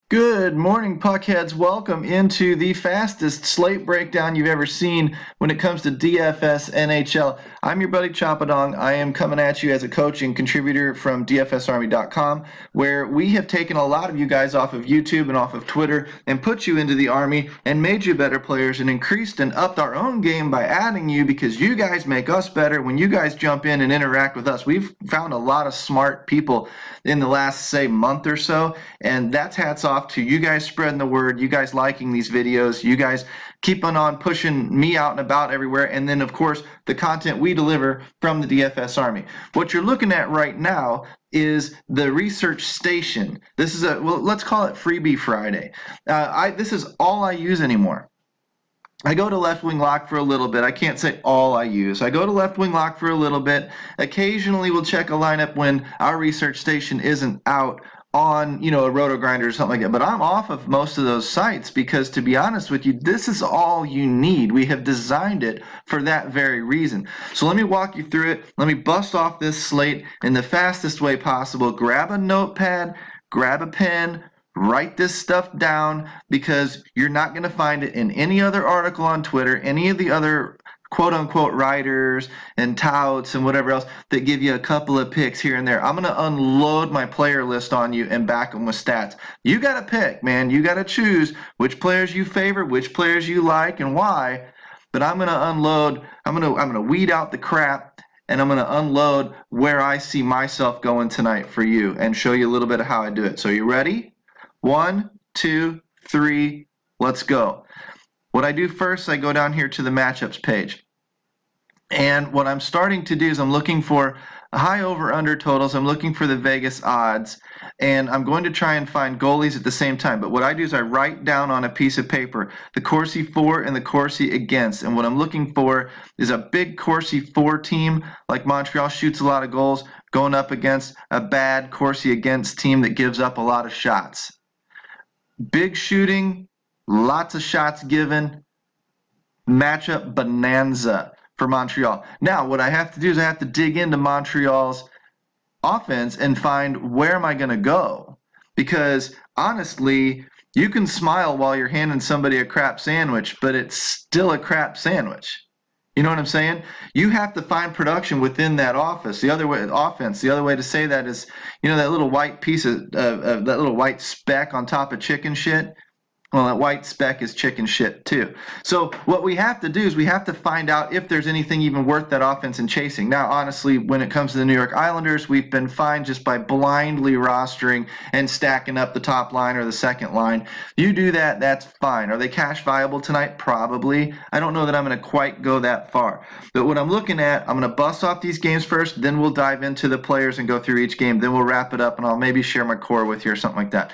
Good morning, Puckheads. Welcome into the fastest slate breakdown you've ever seen when it comes to DFS NHL. I'm your buddy Chompadong. I am coming at you as a coach and contributor from DFSArmy.com, where we have taken a lot of you guys off of YouTube and off of Twitter and put you into the Army and made you better players and increased and upped our own game by adding you because you guys make us better when you guys jump in and interact with us. We've found a lot of smart people in the last, say, month or so, and that's hats off to you guys spreading the word, you guys liking these videos, you guys keeping on pushing me out and about everywhere, and then, of course, the content we deliver from the DFS Army. What you're looking at right now is the research station. This is let's call it Freebie Friday. This is all I use anymore. I go to Left Wing Lock for a little bit. I can't say all I use. I go to Left Wing Lock for a little bit. Occasionally we'll check a lineup when our research station isn't out on, a roto grinder or something like that. But I'm off of most of those sites because, to be honest with you, this is all you need. We have designed it for that very reason. So let me walk you through it. Let me bust off this slate in the fastest way possible. Grab a notepad, grab a pen, write this stuff down because you're not going to find it in any other article on Twitter, any of the other quote-unquote writers and touts and whatever else that give you a couple of picks here and there. I'm going to unload my player list on you and back them with stats. You got to pick, man. You got to choose which players you favor, which players you like, and why. But I'm going to unload. I'm going to weed out the crap, and I'm going to unload where I see myself going tonight for you and show you a little bit of how I do it. So you ready? 1, 2, 3, let's go. What I do first, I go down here to the matchups page. And what I'm starting to do is I'm looking for high over-under totals. I'm looking for the Vegas odds. And I'm going to try and find goalies at the same time. But what I do is I write down on a piece of paper the Corsi for and the Corsi against. And what I'm looking for is a big Corsi for team, like Montreal shoots a lot of goals, going up against a bad Corsi against team that gives up a lot of shots. Big shooting, lots of shots given, matchup bonanza for Montreal. Now, what I have to do is I have to dig into Montreal's offense and find where am I going to go. Because, honestly, you can smile while you're handing somebody a crap sandwich, but it's still a crap sandwich. You know what I'm saying? You have to find production within that offense. The other way to say that is, that little white piece of that little white speck on top of chicken shit. Well, that white speck is chicken shit too. So what we have to do is we have to find out if there's anything even worth that offense and chasing. Now, honestly, when it comes to the New York Islanders, we've been fine just by blindly rostering and stacking up the top line or the second line. You do that, that's fine. Are they cash viable tonight? Probably. I don't know that I'm going to quite go that far. But what I'm looking at, I'm going to bust off these games first, then we'll dive into the players and go through each game. Then we'll wrap it up, and I'll maybe share my core with you or something like that.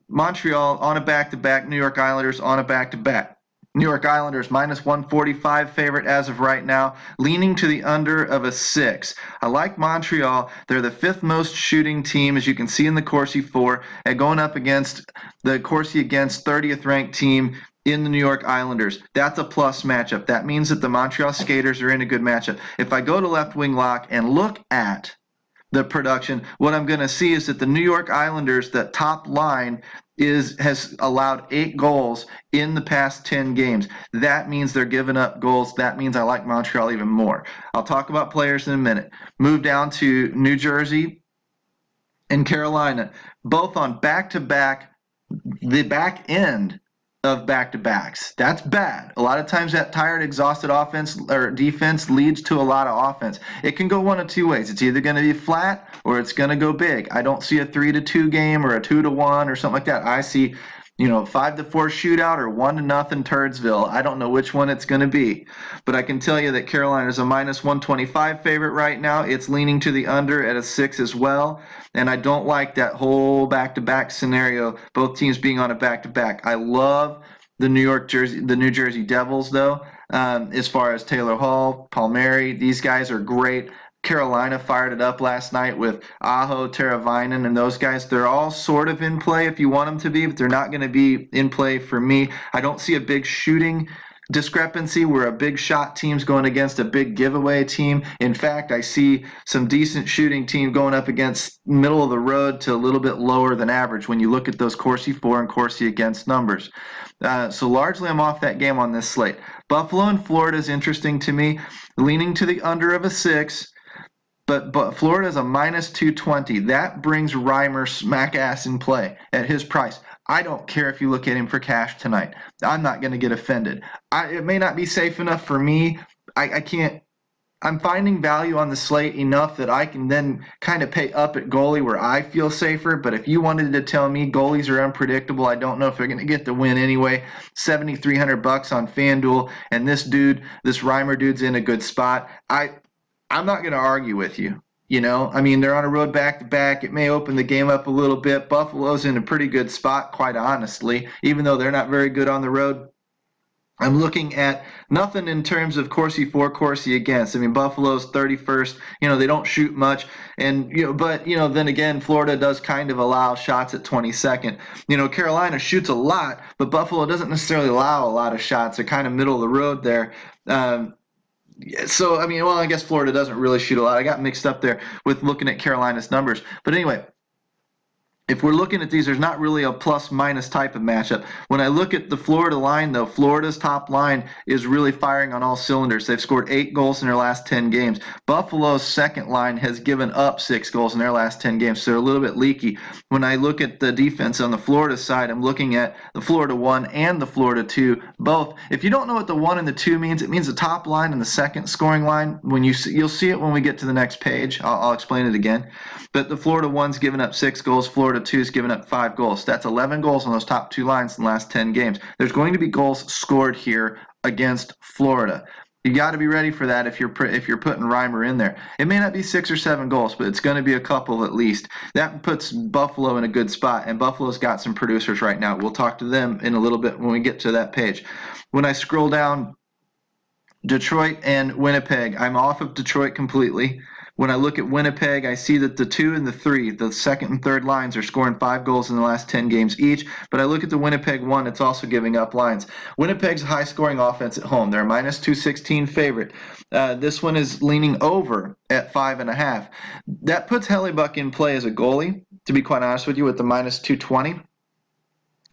Montreal on a back-to-back, New York Islanders on a back-to-back. New York Islanders minus 145 favorite as of right now, leaning to the under of a 6. I like Montreal. They're the 5th most shooting team, as you can see in the Corsi for, and going up against the Corsi against 30th ranked team in the New York Islanders. That's a plus matchup. That means that the Montreal Skaters are in a good matchup. If I go to Left Wing Lock and look at the production, what I'm going to see is that the New York Islanders, that top line, has allowed 8 goals in the past 10 games. That means they're giving up goals. That means I like Montreal even more. I'll talk about players in a minute. Move down to New Jersey and Carolina, both on back-to-back, the back end of back-to-backs. That's bad. A lot of times that tired, exhausted offense or defense leads to a lot of offense. It can go one of two ways. It's either going to be flat or it's going to go big. I don't see a 3-2 game or a 2-1 or something like that. I see, 5-4 shootout or 1-0 Turdsville. I don't know which one it's going to be. But I can tell you that Carolina is a minus 125 favorite right now. It's leaning to the under at a 6 as well. And I don't like that whole back-to-back scenario, both teams being on a back-to-back. I love the New Jersey Devils, though, as far as Taylor Hall, Palmieri. These guys are great. Carolina fired it up last night with Aho, Teravainen, and those guys. They're all sort of in play if you want them to be, but they're not going to be in play for me. I don't see a big shooting discrepancy where a big shot team's going against a big giveaway team. In fact, I see some decent shooting team going up against middle of the road to a little bit lower than average when you look at those Corsi for and Corsi against numbers. So largely I'm off that game on this slate. Buffalo and Florida is interesting to me, leaning to the under of a 6. But Florida is a minus 220. That brings Reimer smack ass in play at his price. I don't care if you look at him for cash tonight. I'm not going to get offended. It may not be safe enough for me. I can't. I'm finding value on the slate enough that I can then kind of pay up at goalie where I feel safer. But if you wanted to tell me goalies are unpredictable, I don't know if they're going to get the win anyway. $7,300 on Fanduel, and this Reimer dude's in a good spot. I'm not going to argue with you. You know, I mean, they're on a road back-to-back. It may open the game up a little bit. Buffalo's in a pretty good spot, quite honestly, even though they're not very good on the road. I'm looking at nothing in terms of Corsi for, Corsi against. I mean, Buffalo's 31st. You know, they don't shoot much. And, but, then again, Florida does kind of allow shots at 22nd. Carolina shoots a lot, but Buffalo doesn't necessarily allow a lot of shots. They're kind of middle of the road there. So, I guess Florida doesn't really shoot a lot. I got mixed up there with looking at Carolina's numbers. But anyway, if we're looking at these, there's not really a plus-minus type of matchup. When I look at the Florida line, though, Florida's top line is really firing on all cylinders. They've scored 8 goals in their last 10 games. Buffalo's second line has given up 6 goals in their last 10 games, so they're a little bit leaky. When I look at the defense on the Florida side, I'm looking at the Florida 1 and the Florida 2, both. If you don't know what the 1 and the 2 means, it means the top line and the second scoring line. You'll see it when we get to the next page. I'll explain it again. But the Florida 1's given up 6 goals. Florida 2's given up 5 goals. That's 11 goals on those top 2 lines in the last 10 games. There's going to be goals scored here against Florida. You got to be ready for that if you're putting Reimer in there. It may not be 6 or 7 goals, but it's going to be a couple at least. That puts Buffalo in a good spot, and Buffalo's got some producers right now. We'll talk to them in a little bit when we get to that page. When I scroll down, Detroit and Winnipeg, I'm off of Detroit completely. When I look at Winnipeg, I see that the 2 and the 3, the second and third lines, are scoring 5 goals in the last 10 games each. But I look at the Winnipeg 1, it's also giving up lines. Winnipeg's a high-scoring offense at home. They're a minus 216 favorite. This one is leaning over at 5.5. That puts Hellebuck in play as a goalie, to be quite honest with you, with the minus 220.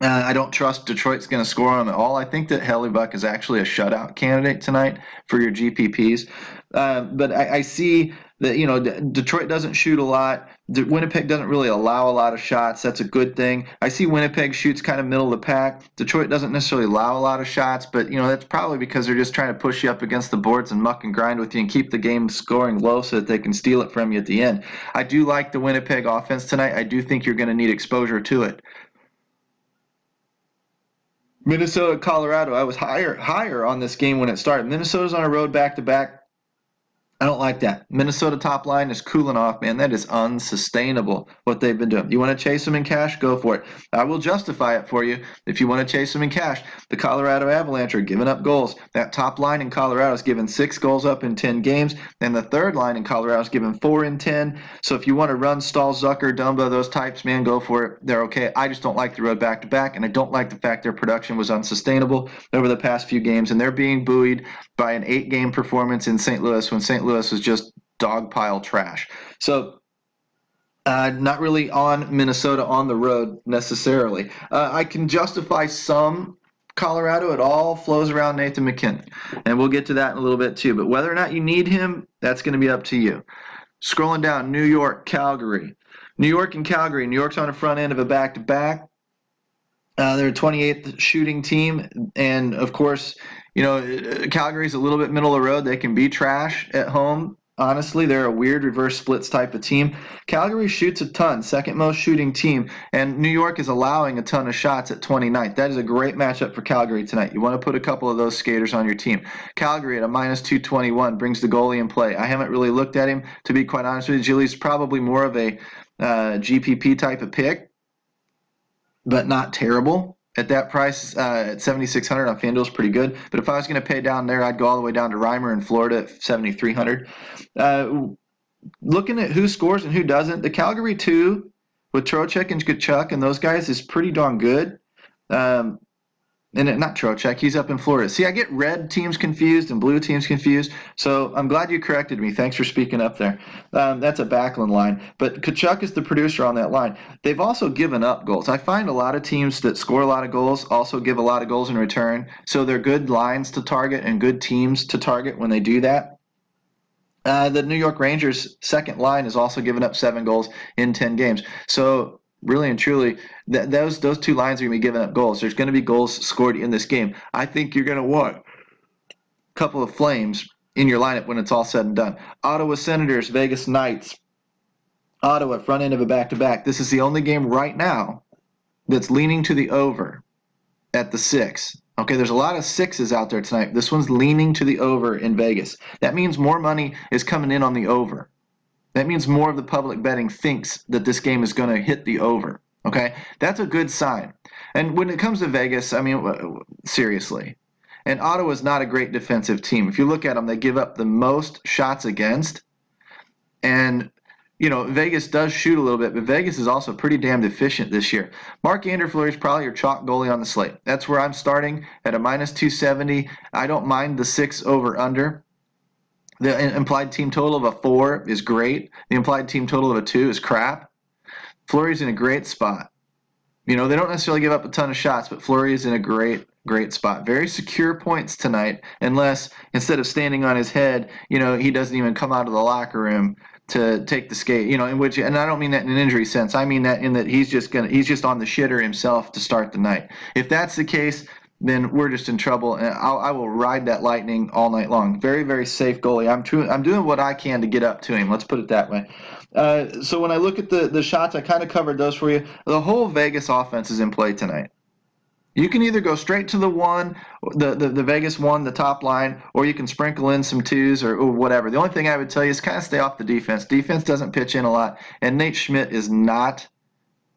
I don't trust Detroit's going to score on them at all. I think that Hellebuck is actually a shutout candidate tonight for your GPPs. But I see that, Detroit doesn't shoot a lot. Winnipeg doesn't really allow a lot of shots. That's a good thing. I see Winnipeg shoots kind of middle of the pack. Detroit doesn't necessarily allow a lot of shots, but, that's probably because they're just trying to push you up against the boards and muck and grind with you and keep the game scoring low so that they can steal it from you at the end. I do like the Winnipeg offense tonight. I do think you're going to need exposure to it. Minnesota, Colorado, I was higher on this game when it started. Minnesota's on a road back-to-back. I don't like that. Minnesota top line is cooling off, man. That is unsustainable, what they've been doing. You want to chase them in cash? Go for it. I will justify it for you if you want to chase them in cash. The Colorado Avalanche are giving up goals. That top line in Colorado is giving 6 goals up in 10 games, and the third line in Colorado is giving 4 in 10. So if you want to run Stahl, Zucker, Dumba, those types, man, go for it. They're okay. I just don't like the road back-to-back, and I don't like the fact their production was unsustainable over the past few games, and they're being buoyed by an 8-game performance in St. Louis when St. Louis was just dog pile trash. So not really on Minnesota on the road necessarily. I can justify some Colorado. It all flows around Nathan McKinnon, and we'll get to that in a little bit too. But whether or not you need him, that's going to be up to you. Scrolling down, New York, Calgary. New York and Calgary. New York's on the front end of a back-to-back. They're a 28th shooting team, and of course, Calgary's a little bit middle of the road. They can be trash at home. Honestly, they're a weird reverse splits type of team. Calgary shoots a ton, second most shooting team, and New York is allowing a ton of shots at 29th. That is a great matchup for Calgary tonight. You want to put a couple of those skaters on your team. Calgary at a minus 221 brings the goalie in play. I haven't really looked at him, to be quite honest with you. Gilly's probably more of a GPP type of pick, but not terrible. At that price, at $7,600 on Fanduel is pretty good. But if I was going to pay down there, I'd go all the way down to Reimer in Florida at $7,300. Looking at who scores and who doesn't, the Calgary 2 with Trocheck and Tkachuk and those guys is pretty darn good. not Trocheck, he's up in Florida. See, I get red teams confused and blue teams confused, so I'm glad you corrected me. Thanks for speaking up there. That's a Backlund line, but Tkachuk is the producer on that line. They've also given up goals. I find a lot of teams that score a lot of goals also give a lot of goals in return, so they're good lines to target and good teams to target when they do that. The New York Rangers' second line has also given up 7 goals in 10 games. So really and truly, those two lines are going to be giving up goals. There's going to be goals scored in this game. I think you're going to want a couple of Flames in your lineup when it's all said and done. Ottawa Senators, Vegas Knights. Ottawa, front end of a back-to-back. This is the only game right now that's leaning to the over at the 6. Okay, there's a lot of 6s out there tonight. This one's leaning to the over in Vegas. That means more money is coming in on the over. That means more of the public betting thinks that this game is going to hit the over. Okay, that's a good sign. And when it comes to Vegas, I mean, seriously. And Ottawa's not a great defensive team. If you look at them, they give up the most shots against. And Vegas does shoot a little bit, but Vegas is also pretty damn efficient this year. Marc-Andre Fleury is probably your chalk goalie on the slate. That's where I'm starting at a minus 270. I don't mind the 6 over under. The implied team total of a 4 is great. The implied team total of a 2 is crap. Fleury's in a great spot. They don't necessarily give up a ton of shots, but Fleury is in a great spot. Very secure points tonight, unless instead of standing on his head, he doesn't even come out of the locker room to take the skate, and I don't mean that in an injury sense. I mean that in that he's just on the shitter himself to start the night. If that's the case, then we're just in trouble, and I will ride that lightning all night long. Very, very safe goalie. I'm doing what I can to get up to him. Let's put it that way. So when I look at the shots, I kind of covered those for you. The whole Vegas offense is in play tonight. You can either go straight to the 1, the Vegas 1, the top line, or you can sprinkle in some 2s or whatever. The only thing I would tell you is kind of stay off the defense. Defense doesn't pitch in a lot, and Nate Schmidt is not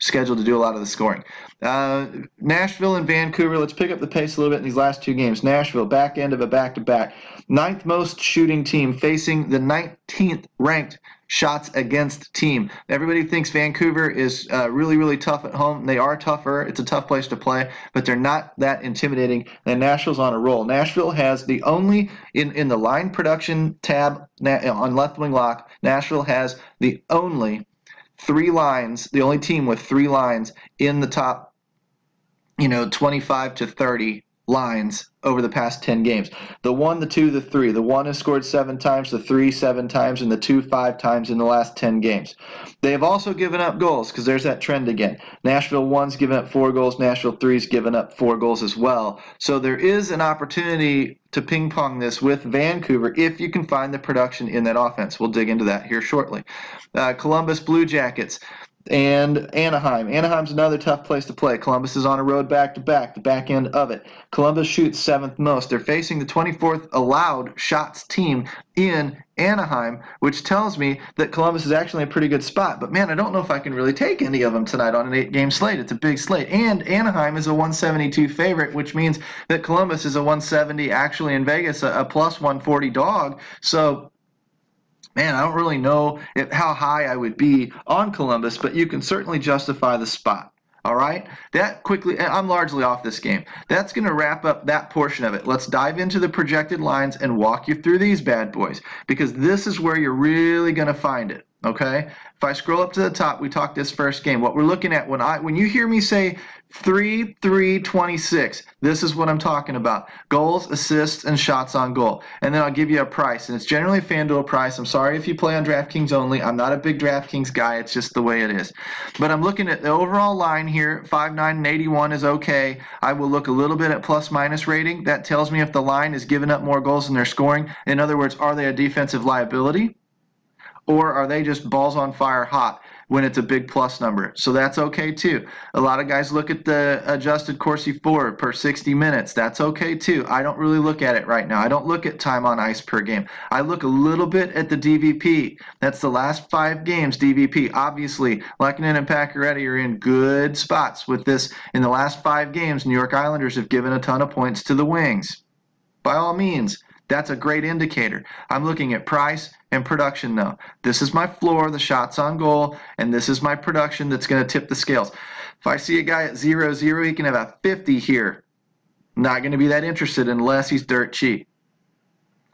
scheduled to do a lot of the scoring. Nashville and Vancouver, let's pick up the pace a little bit in these last 2 games. Nashville, back end of a back-to-back. 9th most shooting team facing the 19th ranked shots against team. Everybody thinks Vancouver is really, really tough at home. They are tougher. It's a tough place to play, but they're not that intimidating. And Nashville's on a roll. Nashville has the only, in the line production tab on Left Wing Lock, Nashville has the only 3 lines, the only team with 3 lines in the top, 25 to 30 lines over the past 10 games. The 1, the 2, the 3. The 1 has scored 7 times, the 3 7 times, and the 2 5 times in the last 10 games. They have also given up goals because there's that trend again. Nashville 1's given up 4 goals. Nashville 3's given up 4 goals as well. So there is an opportunity to ping pong this with Vancouver if you can find the production in that offense. We'll dig into that here shortly. Columbus Blue Jackets and Anaheim. Anaheim's another tough place to play. Columbus is on a road back-to-back, the back end of it. Columbus shoots 7th most. They're facing the 24th allowed shots team in Anaheim, which tells me that Columbus is actually a pretty good spot. But, man, I don't know if I can really take any of them tonight on an 8-game slate. It's a big slate. And Anaheim is a 172 favorite, which means that Columbus is a 170, actually in Vegas, a plus 140 dog. So, man, I don't really know how high I would be on Columbus, but you can certainly justify the spot. All right? That quickly, I'm largely off this game. That's going to wrap up that portion of it. Let's dive into the projected lines and walk you through these bad boys, because this is where you're really going to find it. Okay? If I scroll up to the top, we talked this first game. What we're looking at when you hear me say 3-3-26, this is what I'm talking about. Goals, assists, and shots on goal. And then I'll give you a price, and it's generally a Fanduel price. I'm sorry if you play on DraftKings only. I'm not a big DraftKings guy. It's just the way it is. But I'm looking at the overall line here. 5.9 and 81 is okay. I will look a little bit at plus-minus rating. That tells me if the line is giving up more goals than they're scoring. In other words, are they a defensive liability? Or are they just balls on fire hot when it's a big plus number? So that's okay too. A lot of guys look at the adjusted Corsi for per 60 minutes. That's okay too. I don't really look at it right now. I don't look at time on ice per game. I look a little bit at the DVP. That's the last 5 games DVP. Obviously, Lehkonen and Pacioretty are in good spots with this. In the last 5 games, New York Islanders have given a ton of points to the Wings. By all means, that's a great indicator. I'm looking at price and production though. This is my floor, the shots on goal, and this is my production that's going to tip the scales. If I see a guy at 0-0, he can have a 50 here. Not going to be that interested unless he's dirt cheap.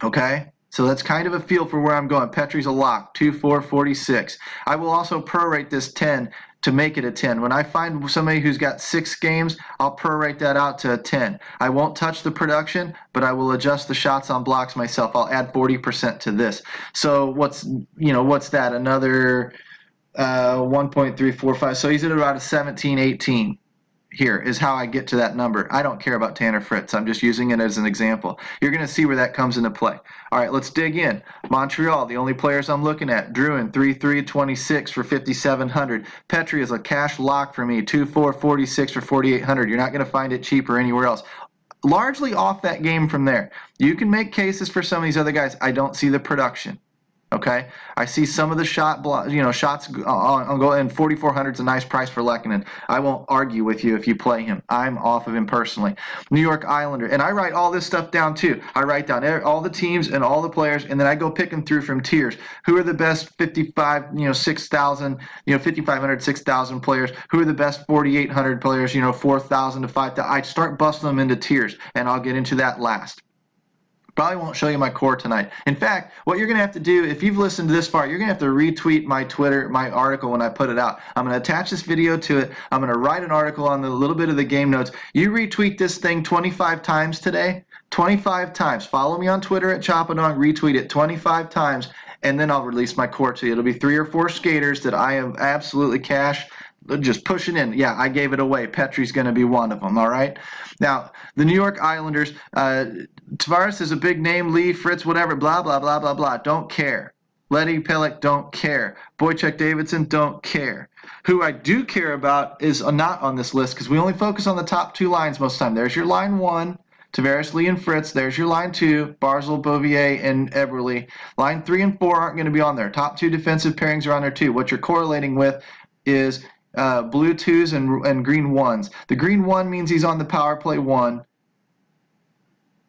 Okay? So that's kind of a feel for where I'm going. Petrie's a lock, 2-4-46. I will also prorate this 10 to make it a 10. When I find somebody who's got 6 games, I'll prorate that out to a 10. I won't touch the production, but I will adjust the shots on blocks myself. I'll add 40% to this. So what's that? Another 1.345. So he's at about a 17, 18. Here is how I get to that number. I don't care about Tanner Fritz. I'm just using it as an example. You're going to see where that comes into play. All right, let's dig in. Montreal, the only players I'm looking at. Drouin, 3-3-26 for 5,700. Petrie is a cash lock for me, 2-4-46 for 4,800. You're not going to find it cheaper anywhere else. Largely off that game from there. You can make cases for some of these other guys. I don't see the production. Okay, I see some of the shots on goal, and 4,400 is a nice price for Lehkonen. I won't argue with you if you play him. I'm off of him personally. New York Islander, and I write all this stuff down too. I write down all the teams and all the players, and then I go picking through from tiers. Who are the best 6,000, 5,500, 6,000 players? Who are the best 4,800 players? 4,000 to 5,000. I start busting them into tiers, and I'll get into that last. Probably won't show you my core tonight. In fact, what you're going to have to do, if you've listened to this far, you're going to have to retweet my Twitter, my article when I put it out. I'm going to attach this video to it. I'm going to write an article on a little bit of the game notes. You retweet this thing 25 times today, 25 times. Follow me on Twitter at Chopadong, retweet it 25 times, and then I'll release my core to you. It'll be 3 or 4 skaters that I am absolutely cash. Just pushing in. Yeah, I gave it away. Petrie's going to be one of them, all right? Now, the New York Islanders, Tavares is a big name, Lee, Fritz, whatever, blah, blah, blah, blah, blah. Don't care. Letty Pelech, don't care. Boychuk Davidson, don't care. Who I do care about is not on this list because we only focus on the top 2 lines most of the time. There's your line 1, Tavares, Lee, and Fritz. There's your line 2, Barzal, Beauvillier, and Eberle. Line 3 and 4 aren't going to be on there. Top 2 defensive pairings are on there too. What you're correlating with is blue 2s and green 1s. The green 1 means he's on the power play 1.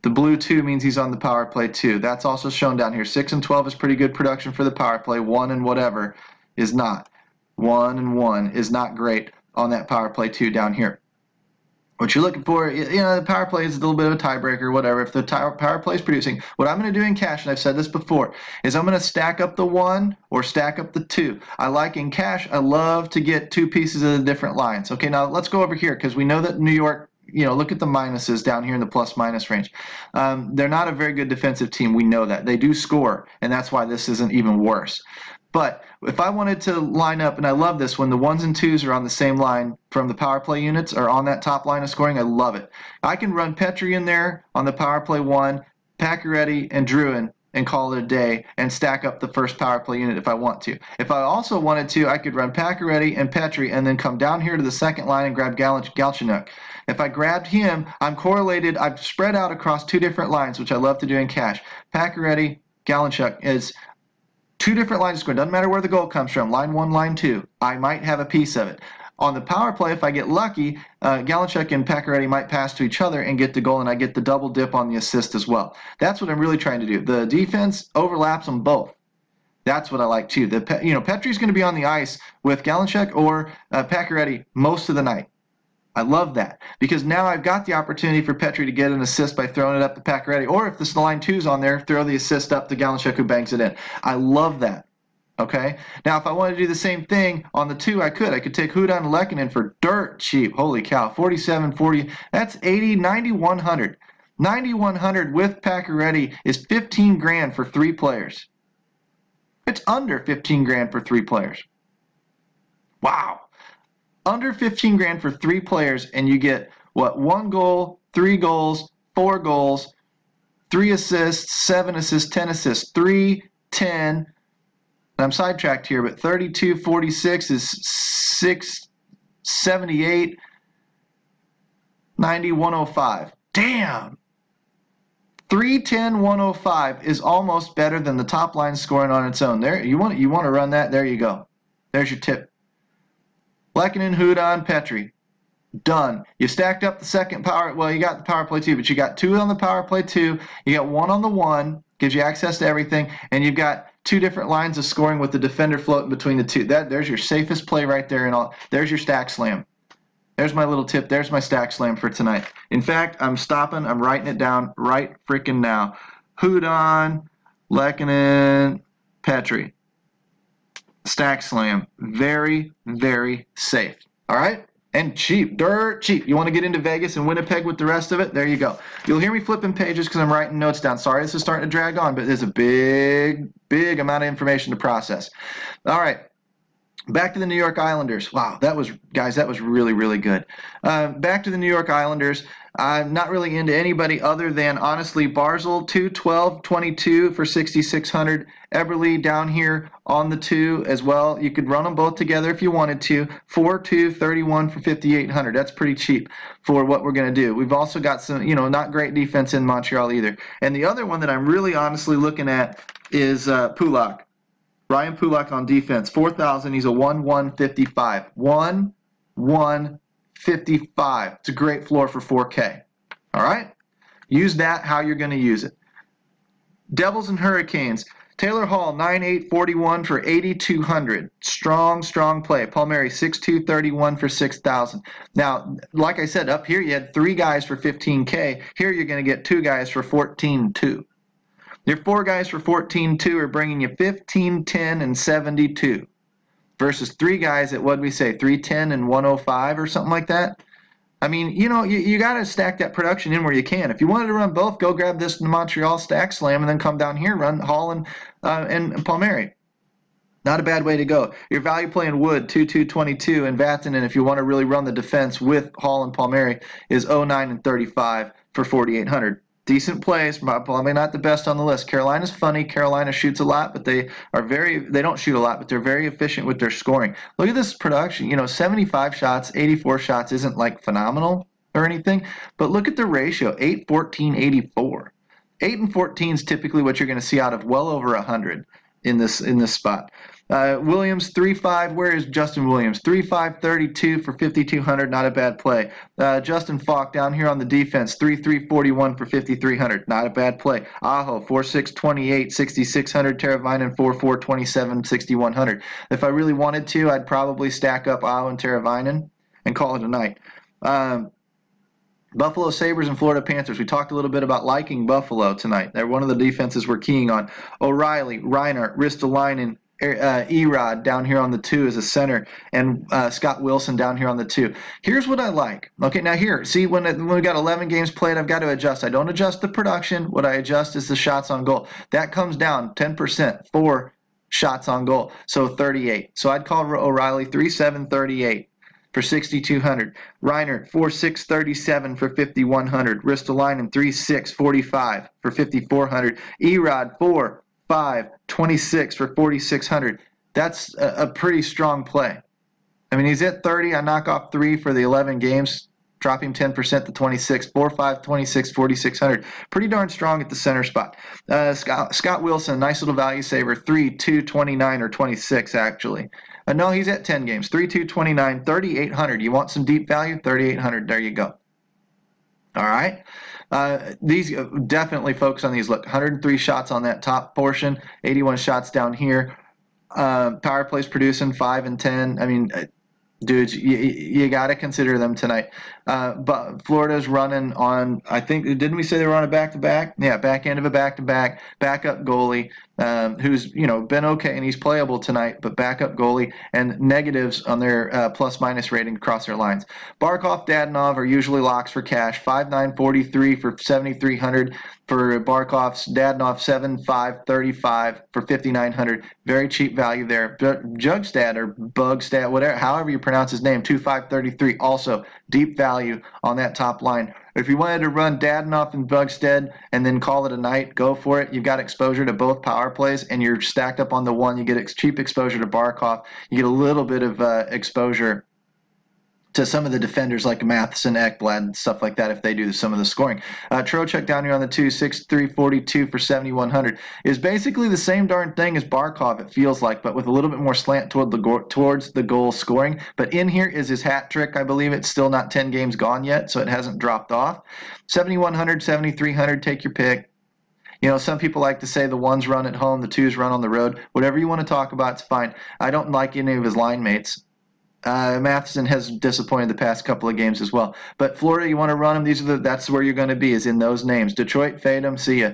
The blue 2 means he's on the power play 2. That's also shown down here. 6 and 12 is pretty good production for the power play. 1 and whatever is not. 1 and 1 is not great on that power play 2 down here. What you're looking for, the power play is a little bit of a tiebreaker, whatever. If the power play is producing, what I'm going to do in cash, and I've said this before, is I'm going to stack up the 1 or stack up the 2. I like in cash, I love to get 2 pieces of the different lines. Okay, now let's go over here because we know that New York, look at the minuses down here in the plus-minus range. They're not a very good defensive team. We know that. They do score, and that's why this isn't even worse. But if I wanted to line up, and I love this, when the 1s and 2s are on the same line from the power play units or on that top line of scoring, I love it. I can run Petrie in there on the power play 1, Pacioretty and Drouin, and call it a day and stack up the first power play unit if I want to. If I also wanted to, I could run Pacioretty and Petrie and then come down here to the second line and grab Galchenyuk. If I grabbed him, I'm correlated. I've spread out across 2 different lines, which I love to do in cash. Pacioretty, Galchenyuk is 2 different lines of scoring. Doesn't matter where the goal comes from. Line 1, line 2. I might have a piece of it. On the power play, if I get lucky, Galchenyuk and Pacioretty might pass to each other and get the goal, and I get the double dip on the assist as well. That's what I'm really trying to do. The defense overlaps them both. That's what I like too. Petrie's going to be on the ice with Galchenyuk or Pacioretty most of the night. I love that because now I've got the opportunity for Petrie to get an assist by throwing it up to Pacioretty, or if this line 2's on there, throw the assist up to Galchenyuk who bangs it in. I love that. Okay. Now, if I wanted to do the same thing on the 2, I could. I could take Hudon and Lehkonen for dirt cheap. Holy cow, 47, 40. That's 80, 9,100. 9,100 with Pacioretty is 15 grand for 3 players. It's under 15 grand for 3 players. Wow. Under 15 grand for 3 players, and you get, 1 goal, 3 goals, 4 goals, 3 assists, 7 assists, 10 assists, 3, 10. I'm sidetracked here, but 32, 46 is 678, 90, 105. Damn! 310, 105 is almost better than the top line scoring on its own. There, you want to run that? There you go. There's your tip. Lehkonen, Hudon, Petrie. Done. You stacked up the second power. Well, you got the power play 2, but you got 2 on the power play 2. You got 1 on the 1. Gives you access to everything, and you've got 2 different lines of scoring with the defender floating between the 2. There's your safest play right there, and all. There's your stack slam. There's my little tip. There's my stack slam for tonight. In fact, I'm stopping. I'm writing it down right freaking now. Hudon, Lehkonen, Petrie. Stack slam. Very, very safe. All right? And cheap. Dirt cheap. You want to get into Vegas and Winnipeg with the rest of it? There you go. You'll hear me flipping pages because I'm writing notes down. Sorry, this is starting to drag on, but there's a big, big amount of information to process. All right. Back to the New York Islanders. Wow, that was really, really good. Back to the New York Islanders. I'm not really into anybody other than, honestly, Barzal, 2-12-22 for 6,600. Eberle down here on the 2 as well. You could run them both together if you wanted to. 4-2-31 for 5,800. That's pretty cheap for what we're going to do. We've also got some, not great defense in Montreal either. And the other one that I'm really honestly looking at is Pulock. Ryan Pulock on defense, 4,000. He's a 1-1-55. 1-1-55. It's a great floor for 4K. All right? Use that how you're going to use it. Devils and Hurricanes. Taylor Hall, 9-8-41 for 8,200. Strong, strong play. Palmieri, 6-2-31 for 6,000. Now, like I said, up here you had 3 guys for 15K. Here you're going to get 2 guys for 14.2. Your 4 guys for 14.2 are bringing you 15, 10, and 72 versus 3 guys at, what did we say, 310 and 105 or something like that. I mean, you got to stack that production in where you can. If you wanted to run both, go grab this Montreal stack slam and then come down here, run Hall and Palmieri. Not a bad way to go. Your value play in Wood, 2-2-22, and Vatanen, if you want to really run the defense with Hall and Palmieri, is 09 and 35 for 4,800. Decent plays, probably not the best on the list. Carolina's funny. Carolina shoots a lot, but they don't shoot a lot, but they're very efficient with their scoring. Look at this production. 75 shots, 84 shots isn't like phenomenal or anything, but look at the ratio, 8-14-84. 8 and 14 is typically what you're going to see out of well over 100 in this spot. Williams, 3-5. Where is Justin Williams? 3-5-32 for 5,200. Not a bad play. Justin Falk down here on the defense, 3-3-41 for 5,300. Not a bad play. Aho, 4-6-28, 6,600. Teravainen, 4-4-27, 6,100. If I really wanted to, I'd probably stack up Aho and Teravainen and call it a night. Buffalo Sabres and Florida Panthers. We talked a little bit about liking Buffalo tonight. They're one of the defenses we're keying on. O'Reilly, Reinhart, Ristolainen, Erod down here on the 2 as a center, and Scott Wilson down here on the 2. Here's what I like. Okay, now here, see, when we got 11 games played, I've got to adjust. I don't adjust the production. What I adjust is the shots on goal. That comes down 10% for shots on goal, so 38. So I'd call O'Reilly 3-7-38 for 6,200. Reinhart, 4-6-37 for 5,100. Ristolainen, 3-6-45 for 5,400. Erod, 4-5-26 for 4,600. That's a pretty strong play. I mean, he's at 30. I knock off 3 for the 11 games, drop him 10% to 26. 4-5-26, 4,600. Pretty darn strong at the center spot. Scott Wilson, nice little value saver, 3-2-29 or 26 actually. No, he's at 10 games, 3-2-29, 3,800. You want some deep value? 3,800. There you go. All right. These definitely focus on these. Look, 103 shots on that top portion, 81 shots down here. Power plays producing 5 and 10. I mean, dudes, you got to consider them tonight. But Florida's running on, I think, didn't we say they were on a back-to-back? Yeah, back end of a back-to-back, backup goalie, who's, been okay, and he's playable tonight, but backup goalie, and negatives on their plus-minus rating across their lines. Barkov, Dadonov are usually locks for cash, 5-9-43 for 7,300 for Barkov's. Dadonov, 7-5-35 for 5,900. Very cheap value there. Jugstad or Bugstad, whatever, however you pronounce his name, 2-5-33, also deep value on that top line. If you wanted to run Dadonov and Bugstead and then call it a night, go for it. You've got exposure to both power plays, and you're stacked up on the one. You get cheap exposure to Barkov. You get a little bit of exposure to some of the defenders like Matheson, Ekblad, and stuff like that if they do some of the scoring. Trocheck down here on the 2, 6-3-42 for 7,100 is basically the same darn thing as Barkov, it feels like, but with a little bit more slant towards the goal scoring. But in here is his hat trick, I believe. It's still not 10 games gone yet, so it hasn't dropped off. 7,100, 7,300, take your pick. Some people like to say the 1s run at home, the 2s run on the road. Whatever you want to talk about, it's fine. I don't like any of his line mates. Matheson has disappointed the past couple of games as well. But Florida, you want to run them. That's where you're going to be, is in those names. Detroit, fade them. See ya.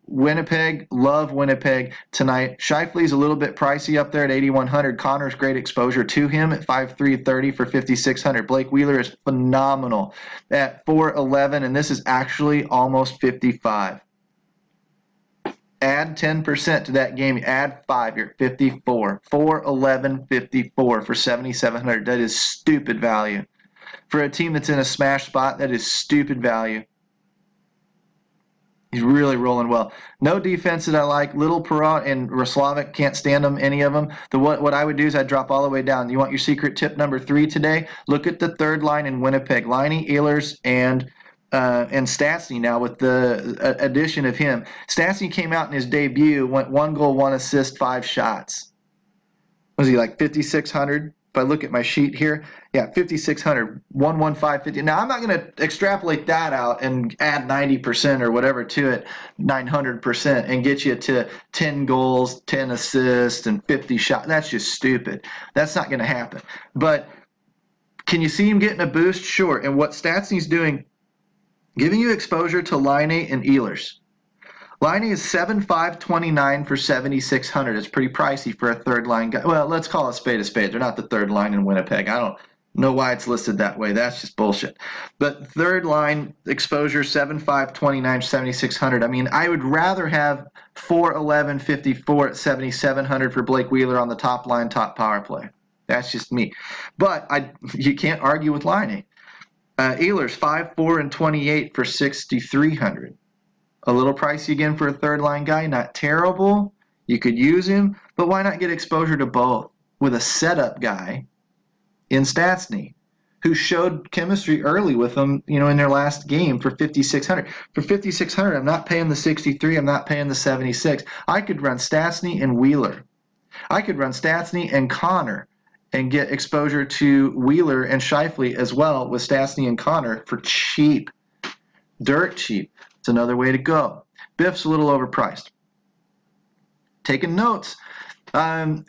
Winnipeg, love Winnipeg tonight. Scheifele's a little bit pricey up there at 8,100. Connor's great exposure to him at 5,330 for 5,600. Blake Wheeler is phenomenal at 4,11, and this is actually almost 55. Add 10% to that game. Add 5. You're at 54. 4, 54 for 7,700. That is stupid value. For a team that's in a smash spot, that is stupid value. He's really rolling well. No defense that I like. Little Perot and Roslovic, can't stand them, any of them. What I would do is I'd drop all the way down. You want your secret tip number 3 today? Look at the third line in Winnipeg. Liney, Ehlers, and Stastny now with the addition of him. Stastny came out in his debut, went 1 goal, 1 assist, 5 shots. Was he like 5,600? If I look at my sheet here, yeah, 5,600, 11550. Now I'm not going to extrapolate that out and add 90% or whatever to it, 900%, and get you to 10 goals, 10 assists, and 50 shots. That's just stupid. That's not going to happen. But can you see him getting a boost? Sure. And what Stastny's doing, giving you exposure to Liney and Ehlers. Liney is 7,529 for 7,600. It's pretty pricey for a third line guy. Well, let's call a spade a spade. They're not the third line in Winnipeg. I don't know why it's listed that way. That's just bullshit. But third line exposure, 7,529, 7,600. I mean, I would rather have 4,1154 at 7,700 for Blake Wheeler on the top line, top power play. That's just me. But you can't argue with Liney. Ehlers, 5, 4, and 28 for 6,300. A little pricey again for a third-line guy. Not terrible. You could use him, but why not get exposure to both with a setup guy in Stastny, who showed chemistry early with them, in their last game for 5,600. For 5,600, I'm not paying the 63. I'm not paying the 76. I could run Stastny and Wheeler. I could run Stastny and Connor and get exposure to Wheeler and Scheifele as well with Stastny and Connor for cheap. Dirt cheap. It's another way to go. Biff's a little overpriced. Taking notes.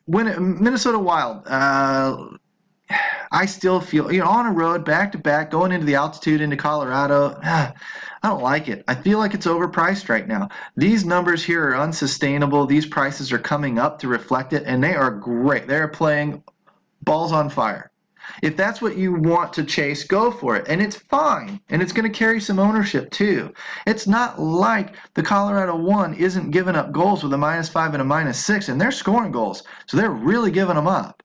Minnesota Wild. I still feel, on a road, back-to-back, going into the altitude into Colorado, I don't like it. I feel like it's overpriced right now. These numbers here are unsustainable. These prices are coming up to reflect it, and they are great. They're playing balls on fire. If that's what you want to chase, go for it. And it's fine. And it's going to carry some ownership too. It's not like the Colorado one isn't giving up goals with a -5 and a -6, and they're scoring goals. So they're really giving them up.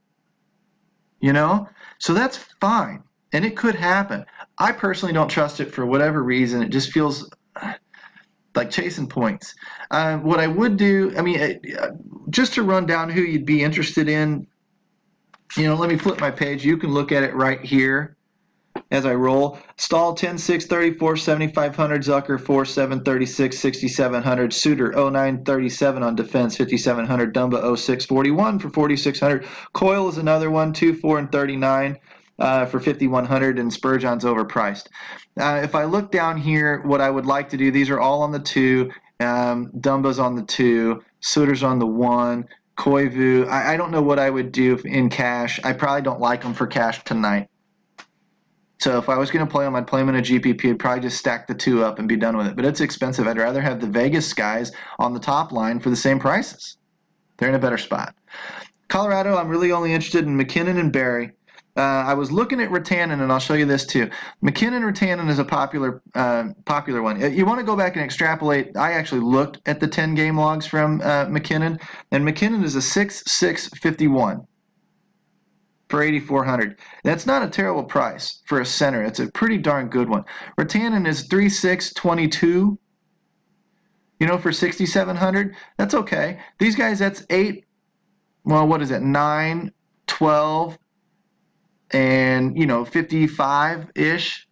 So that's fine. And it could happen. I personally don't trust it for whatever reason. It just feels like chasing points. What I would do, just to run down who you'd be interested in, let me flip my page. You can look at it right here as I roll. Stahl 10-6, 34, 7,500. Zucker 4-7, 36, 6,700. Suter 09, 37 on defense, 5,700. Dumba 06, 41 for 4,600. Coyle is another one, 2, 4, and 39 for 5,100. And Spurgeon's overpriced. If I look down here, what I would like to do, these are all on the 2. Dumba's on the 2. Suter's on the 1. Koivu, I don't know what I would do in cash. I probably don't like them for cash tonight. So if I was going to play them, I'd play them in a GPP. I'd probably just stack the 2 up and be done with it. But it's expensive. I'd rather have the Vegas guys on the top line for the same prices. They're in a better spot. Colorado, I'm really only interested in McKinnon and Barrie. I was looking at Rantanen, and I'll show you this too. McKinnon Rantanen is a popular one. You want to go back and extrapolate. I actually looked at the 10-game logs from McKinnon, and McKinnon is a 6.651 for 8,400. That's not a terrible price for a center. It's a pretty darn good one. Rantanen is 3.622. For 6,700. That's okay. These guys, that's 8. Well, what is it? 9, 12. And 55-ish,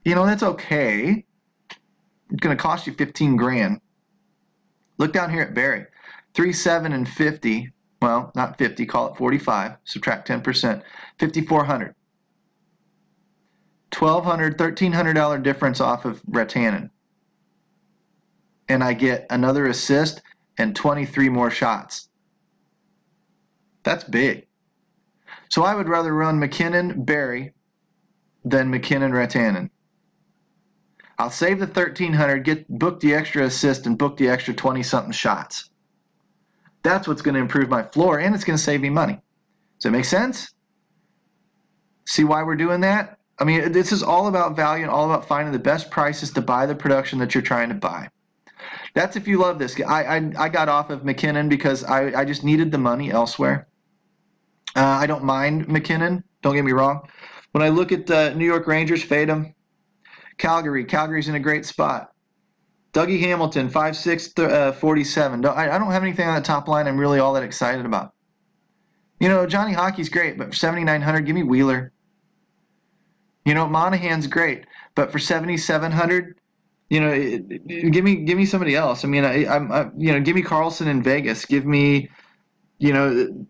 that's okay. It's going to cost you 15 grand. Look down here at Barrie, 3.7 and 50. Well, not 50, call it 45. Subtract 10%, 5,400. $1,200, $1,300 difference off of Rantanen, and I get another assist and 23 more shots. That's big. So I would rather run McKinnon, Barry than McKinnon, Rantanen. I'll save the 1,300, book the extra assist, and book the extra 20-something shots. That's what's going to improve my floor, and it's going to save me money. Does that make sense? See why we're doing that? I mean, this is all about value and all about finding the best prices to buy the production that you're trying to buy. That's if you love this. I got off of McKinnon because I just needed the money elsewhere. I don't mind McKinnon. Don't get me wrong. When I look at the New York Rangers, fade them. Calgary's in a great spot. Dougie Hamilton, 5'6", 47. I don't have anything on the top line I'm really all that excited about. You know, Johnny Hockey's great, but for 7,900, give me Wheeler. You know, Monahan's great, but for 7,700, you know, give me somebody else. I mean, give me Carlson in Vegas. Give me, you know,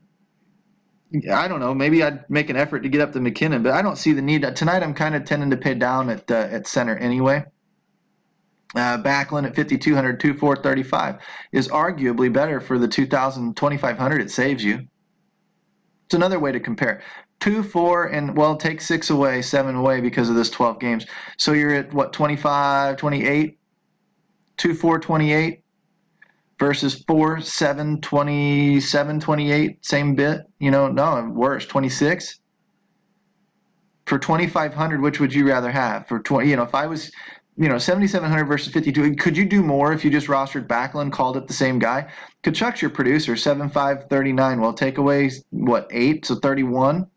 I don't know. Maybe I'd make an effort to get up to McKinnon, but I don't see the need. Tonight, I'm kind of tending to pay down at center anyway. Backlund at 5,200, 2,435 is arguably better for the 2,500 it saves you. It's another way to compare. 2, 4, and, well, take 6 away, 7 away because of this 12 games. So you're at, what, 25, 28? 2, 4, 28 versus 4, 7, 27, 28, same bit. You know, no, worse, 26. For 2,500, which would you rather have? For 20, you know, if I was, you know, 7,700 versus 52, could you do more if you just rostered Backlund, called it the same guy? Kachuk's your producer, 7,5, 39. Well, take away, what, 8, so 31.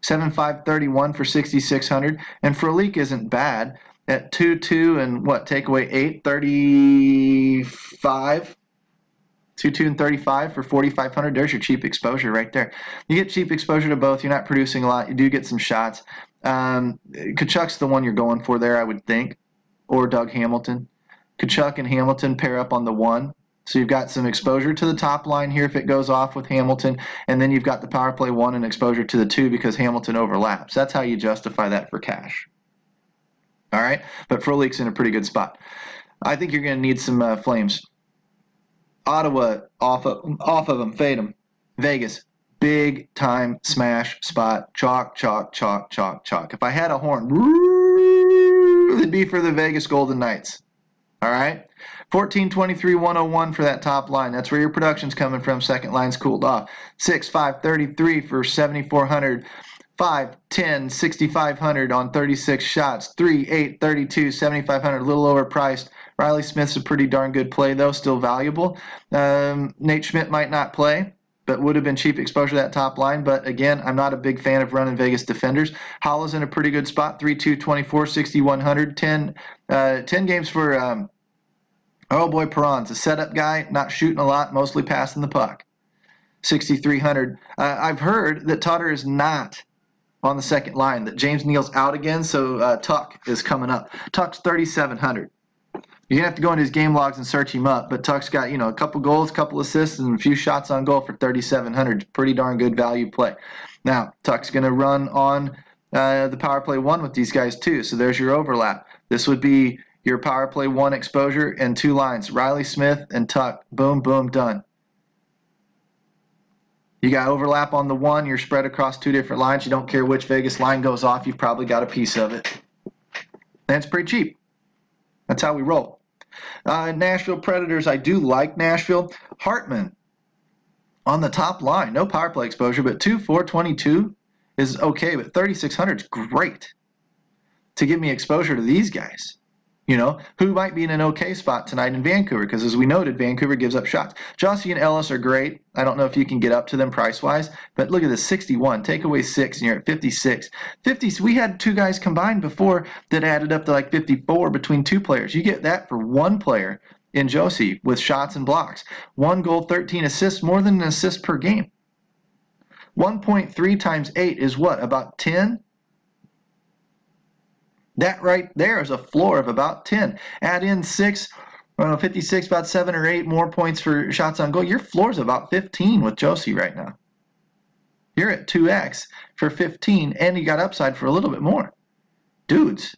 7,5, 31 for 6,600. And Frolik isn't bad at 2, 2, and what, take away 8, 35. 2, 2, and 35 for 4,500. There's your cheap exposure right there. You get cheap exposure to both. You're not producing a lot. You do get some shots. Kachuk's the one you're going for there, I would think, or Doug Hamilton. Kachuk and Hamilton pair up on the 1. So you've got some exposure to the top line here if it goes off with Hamilton, and then you've got the power play 1 and exposure to the 2 because Hamilton overlaps. That's how you justify that for cash. All right, but Frolik's in a pretty good spot. I think you're going to need some Flames. Ottawa, off of them, fade them. Vegas, big time smash spot. Chalk, chalk, chalk, chalk, chalk. If I had a horn, it'd be for the Vegas Golden Knights. All right? 14, 23, 101 for that top line. That's where your production's coming from. Second line's cooled off. 6, 5, 33 for 7,400. 5, 10, 6,500 on 36 shots. 3, 8, 32, 7,500. A little overpriced. Riley Smith's a pretty darn good play, though. Still valuable. Nate Schmidt might not play, but would have been cheap exposure to that top line. But, again, I'm not a big fan of running Vegas defenders. Hollow's in a pretty good spot. 3, 2, 24, 6,100. 10 games for... Oh, boy, Perron's a setup guy, not shooting a lot, mostly passing the puck. 6,300. I've heard that Totter is not on the second line, that James Neal's out again, so Tuck is coming up. Tuck's 3,700. You're going to have to go into his game logs and search him up, but Tuck's got, you know, a couple goals, a couple assists, and a few shots on goal for 3,700. Pretty darn good value play. Now, Tuck's going to run on the power play 1 with these guys, too, so there's your overlap. This would be your power play 1 exposure and 2 lines. Riley Smith and Tuck. Boom, boom, done. You got overlap on the 1. You're spread across 2 different lines. You don't care which Vegas line goes off. You've probably got a piece of it. And it's pretty cheap. That's how we roll. Nashville Predators. I do like Nashville. Hartman on the top line. No power play exposure, but 2, 4, 22 is okay. But 3,600 is great to give me exposure to these guys. You know, who might be in an okay spot tonight in Vancouver, because as we noted, Vancouver gives up shots. Jossie and Ellis are great. I don't know if you can get up to them price-wise, but look at this, 61. Take away 6, and you're at 56. 50. We had 2 guys combined before that added up to like 54 between 2 players. You get that for 1 player in Josie with shots and blocks. 1 goal, 13 assists, more than an assist per game. 1.3 times 8 is what, about 10? That right there is a floor of about 10. Add in 6, 56, about 7 or 8 more points for shots on goal. Your floor is about 15 with Josie right now. You're at 2x for 15, and you got upside for a little bit more. Dudes,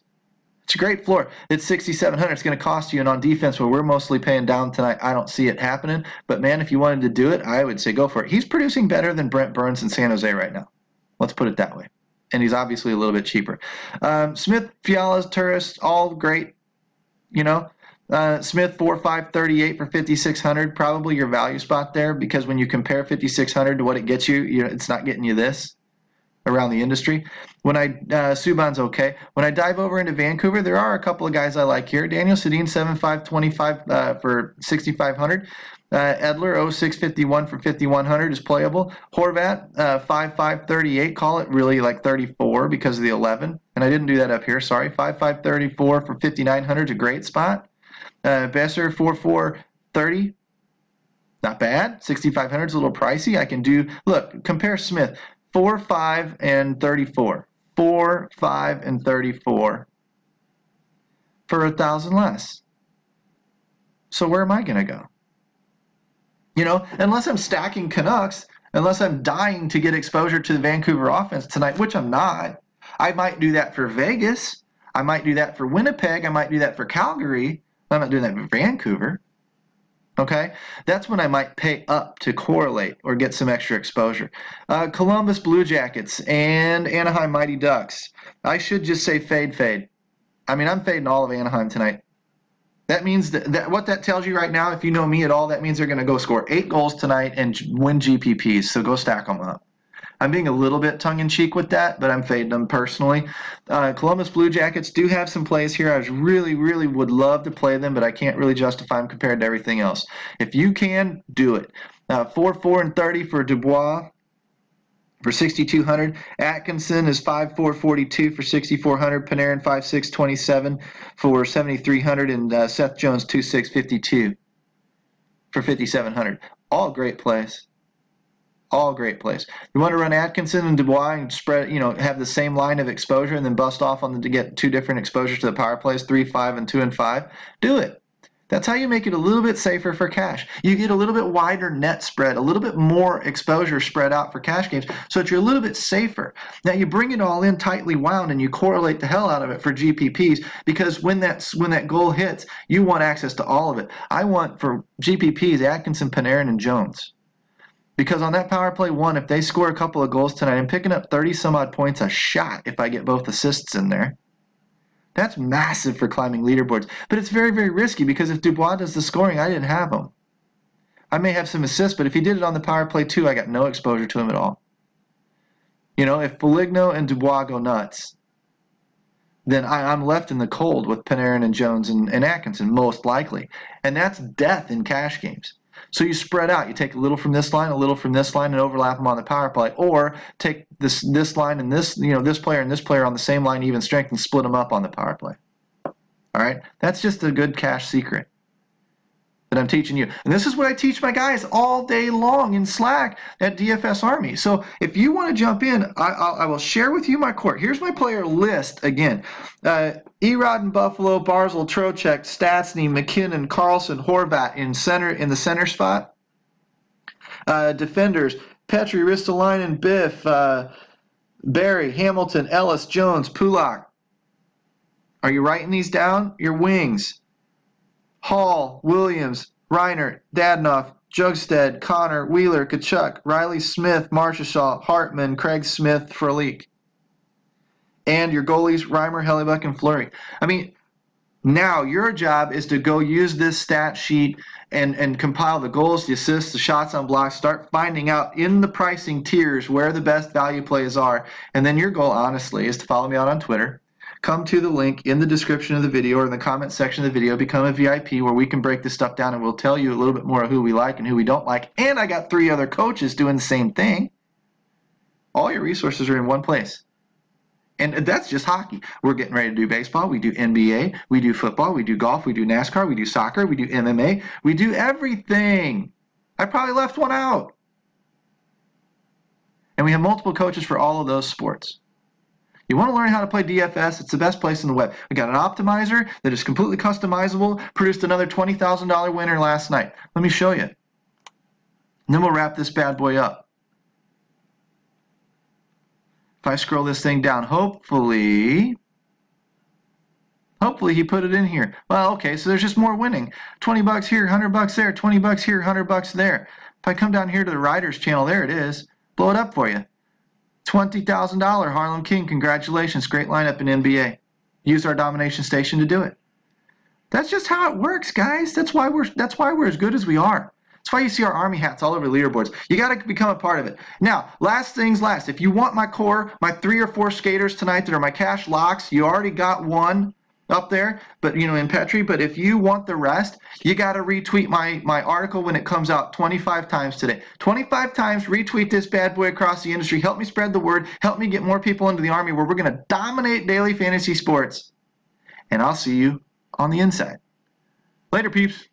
it's a great floor. It's 6,700. It's going to cost you, and on defense, where we're mostly paying down tonight, I don't see it happening. But, man, if you wanted to do it, I would say go for it. He's producing better than Brent Burns in San Jose right now. Let's put it that way. And he's obviously a little bit cheaper. Smith, Fiala's, Turris, all great. Smith 4.538 for 5,600, probably your value spot there, because when you compare 5,600 to what it gets you, it's not getting you this around the industry. When Subban's okay. When I dive over into Vancouver, there are a couple of guys I like here. Daniel Sedin 7.525 for 6,500. Edler 0.651 for 5,100 is playable. Horvat 5.538, call it really like 34 because of the 11. And I didn't do that up here, sorry. 5.534 for 5,900 is a great spot. Besser 4.430, not bad. 6,500 is a little pricey. I can do, look, compare Smith, 4.5 and 34. 4.5 and 34 for 1,000 less. So where am I going to go? Unless I'm stacking Canucks, unless I'm dying to get exposure to the Vancouver offense tonight, which I'm not. I might do that for Vegas. I might do that for Winnipeg. I might do that for Calgary. I'm not doing that for Vancouver. Okay? That's when I might pay up to correlate or get some extra exposure. Columbus Blue Jackets and Anaheim Mighty Ducks. I should just say fade. I mean, I'm fading all of Anaheim tonight. That means that what that tells you right now, if you know me at all, that means they're going to go score 8 goals tonight and win GPPs. So go stack them up. I'm being a little bit tongue-in-cheek with that, but I'm fading them personally. Columbus Blue Jackets do have some plays here. I really would love to play them, but I can't really justify them compared to everything else. If you can, do it. 4.4 and 30 for Dubois for 6,200. Atkinson is 5.442 for 6,400. Panarin 5.627 for 7,300, and Seth Jones 2.652 for 5,700. All great plays. All great plays. You want to run Atkinson and Dubois and spread, have the same line of exposure and then bust off on them to get 2 different exposures to the power plays, 3, 5, and 2 and 5. Do it. That's how you make it a little bit safer for cash. You get a little bit wider net spread, a little bit more exposure spread out for cash games, so that you're a little bit safer. Now you bring it all in tightly wound and you correlate the hell out of it for GPPs, because when that goal hits, you want access to all of it. I want for GPPs Atkinson, Panarin, and Jones. Because on that power play 1, if they score a couple of goals tonight, I'm picking up 30 some odd points a shot if I get both assists in there. That's massive for climbing leaderboards. But it's very, very risky, because if Dubois does the scoring, I didn't have him. I may have some assists, but if he did it on the power play 2, I got no exposure to him at all. If Foligno and Dubois go nuts, then I'm left in the cold with Panarin and Jones and Atkinson, most likely. And that's death in cash games. So you spread out. You take a little from this line, a little from this line, and overlap them on the power play, or take this line and this player and this player on the same line, even strength, and split them up on the power play. All right, that's just a good cash secret that I'm teaching you, and this is what I teach my guys all day long in Slack at DFS Army. So if you want to jump in, I will share with you my court. Here's my player list again. Erod in Buffalo, Barzal, Trocheck, Stastny, McKinnon, Carlson, Horvat in the center spot. Defenders: Petrie, Ristolainen, Biff, Barry, Hamilton, Ellis, Jones, Pulak. Are you writing these down? Your wings: Hall, Williams, Reiner, Dadnoff, Jugstead, Connor, Wheeler, Kachuk, Riley Smith, Marchessault, Hartman, Craig Smith, Frolik. And your goalies: Reimer, Hellebuck, and Fleury. I mean, now your job is to go use this stat sheet and compile the goals, the assists, the shots on blocks, start finding out in the pricing tiers where the best value plays are. And then your goal, honestly, is to follow me out on Twitter. Come to the link in the description of the video or in the comment section of the video. Become a VIP where we can break this stuff down and we'll tell you a little bit more of who we like and who we don't like. And I got 3 other coaches doing the same thing. All your resources are in one place. And that's just hockey. We're getting ready to do baseball. We do NBA. We do football. We do golf. We do NASCAR. We do soccer. We do MMA. We do everything. I probably left one out. And we have multiple coaches for all of those sports. You want to learn how to play DFS? It's the best place in the web. We got an optimizer that is completely customizable. Produced another $20,000 winner last night. Let me show you. And then we'll wrap this bad boy up. If I scroll this thing down, hopefully he put it in here. Well, okay, so there's just more winning. 20 bucks here, 100 bucks there, 20 bucks here, 100 bucks there. If I come down here to the Riders channel, there it is. Blow it up for you. $20,000 Harlem King. Congratulations. Great lineup in NBA. Use our domination station to do it. That's just how it works, guys. That's why we're as good as we are. That's why you see our Army hats all over the leaderboards. You got to become a part of it. Now, last things last. If you want my core, my 3 or 4 skaters tonight that are my cash locks, you already got one up there, but in Petri. But if you want the rest, you got to retweet my article when it comes out 25 times today. 25 times, retweet this bad boy across the industry. Help me spread the word. Help me get more people into the Army where we're going to dominate daily fantasy sports. And I'll see you on the inside. Later, peeps.